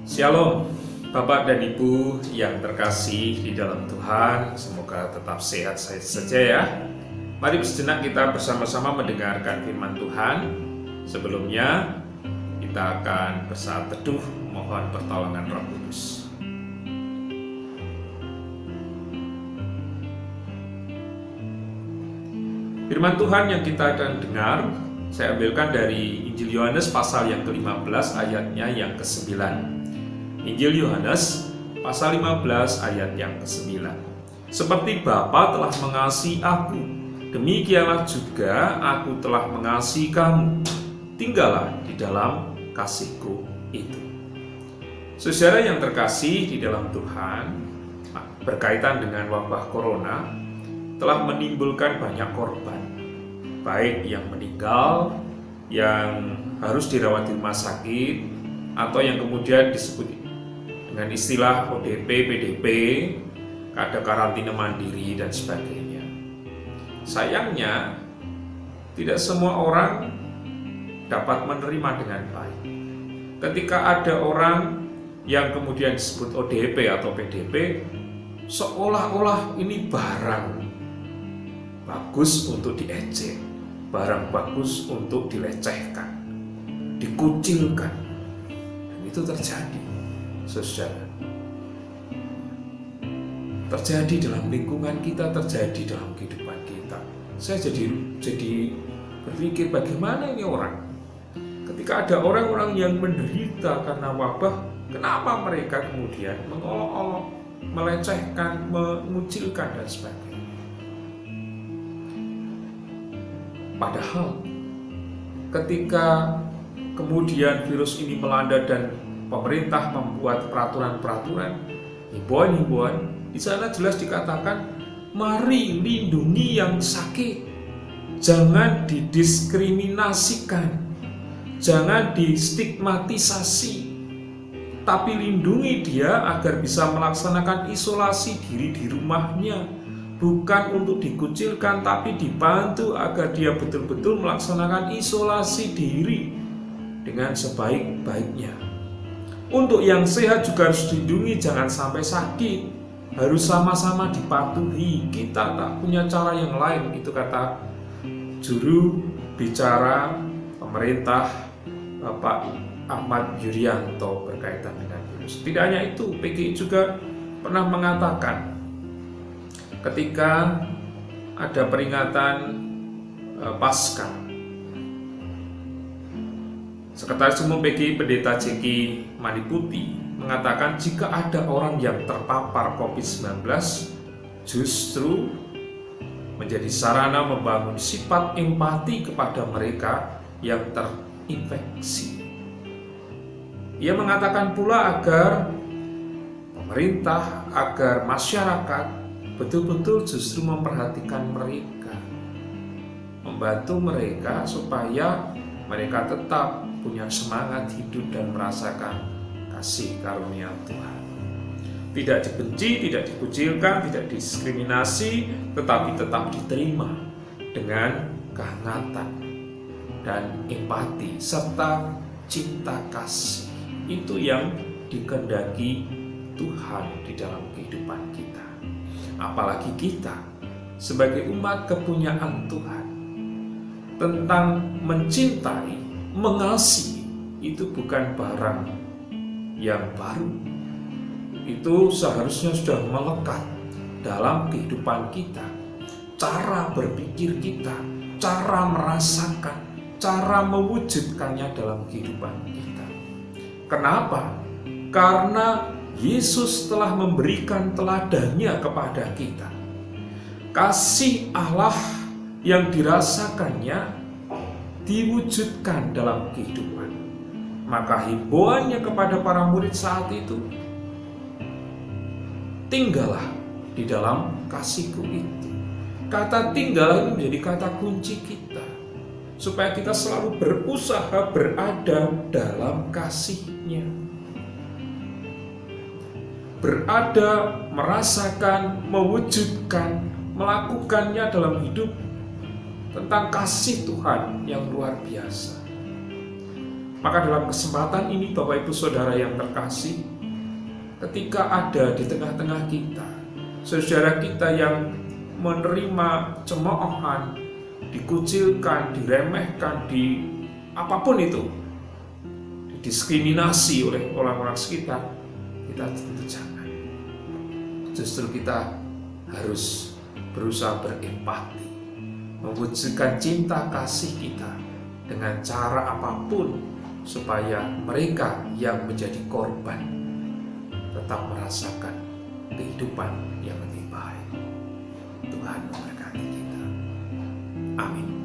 Shalom, Bapak dan Ibu yang terkasih di dalam Tuhan, semoga tetap sehat saja ya. Mari sejenak kita bersama-sama mendengarkan firman Tuhan. Sebelumnya, kita akan bersaat teduh mohon pertolongan Roh Kudus. Firman Tuhan yang kita akan dengar, saya ambilkan dari Injil Yohanes pasal yang ke-15 ayatnya yang ke-9. Injil Yohanes pasal 15 ayat yang ke-9. Seperti Bapa telah mengasihi aku, demikianlah juga aku telah mengasihi kamu. Tinggallah di dalam kasihku itu. Saudara yang terkasih di dalam Tuhan, berkaitan dengan wabah corona, telah menimbulkan banyak korban, baik yang meninggal, yang harus dirawat di rumah sakit, atau yang kemudian disebut dengan istilah ODP, PDP, ada karantina mandiri dan sebagainya. Sayangnya, tidak semua orang dapat menerima dengan baik. Ketika ada orang yang kemudian disebut ODP atau PDP, seolah-olah ini barang bagus untuk diejek, barang bagus untuk dilecehkan, dikucilkan. Dan itu terjadi, saudara. Terjadi dalam lingkungan kita, terjadi dalam kehidupan kita. Saya jadi berpikir bagaimana ini orang. Ketika ada orang-orang yang menderita karena wabah, kenapa mereka kemudian mengolok-olok, melecehkan, mengucilkan dan sebagainya. Padahal ketika kemudian virus ini melanda dan pemerintah membuat peraturan-peraturan, himbauan-himbauan, di sana jelas dikatakan, mari lindungi yang sakit, jangan didiskriminasikan, jangan distigmatisasi, tapi lindungi dia agar bisa melaksanakan isolasi diri di rumahnya, bukan untuk dikucilkan, tapi dibantu agar dia betul-betul melaksanakan isolasi diri dengan sebaik-baiknya. Untuk yang sehat juga harus dilindungi, jangan sampai sakit, harus sama-sama dipatuhi. Kita tak punya cara yang lain, itu kata juru bicara pemerintah Bapak Ahmad Yuryanto berkaitan dengan virus. Tidak hanya itu, PGI juga pernah mengatakan ketika ada peringatan Paskah, Sekretaris Umum PGI Pendeta Jeki Maniputi mengatakan jika ada orang yang terpapar COVID-19 justru menjadi sarana membangun sifat empati kepada mereka yang terinfeksi. Ia mengatakan pula agar pemerintah, agar masyarakat betul-betul justru memperhatikan mereka, membantu mereka supaya mereka tetap punya semangat hidup dan merasakan kasih karunia Tuhan. Tidak dibenci, tidak dikucilkan, tidak diskriminasi, tetapi tetap diterima dengan kehangatan dan empati serta cinta kasih. Itu yang dikehendaki Tuhan di dalam kehidupan kita. Apalagi kita sebagai umat kepunyaan Tuhan, tentang mencintai, mengasihi itu bukan barang yang baru. Itu seharusnya sudah melekat dalam kehidupan kita, cara berpikir kita, cara merasakan, cara mewujudkannya dalam kehidupan kita. Kenapa? Karena Yesus telah memberikan teladannya kepada kita. Kasih Allah yang dirasakannya diwujudkan dalam kehidupan. Maka himbauannya kepada para murid saat itu, tinggallah di dalam kasihku itu. Kata tinggallah ini menjadi kata kunci kita, supaya kita selalu berusaha berada dalam kasih-Nya, berada, merasakan, mewujudkan, melakukannya dalam hidup, tentang kasih Tuhan yang luar biasa. Maka dalam kesempatan ini Bapak Ibu Saudara yang terkasih, ketika ada di tengah-tengah kita saudara kita yang menerima cemoohan, dikucilkan, diremehkan, di apapun itu, didiskriminasi oleh orang-orang sekitar, kita tentu jangan. Justru kita harus berusaha berempati, mewujudkan cinta kasih kita dengan cara apapun, supaya mereka yang menjadi korban tetap merasakan kehidupan yang lebih baik. Tuhan memberkati kita. Amin.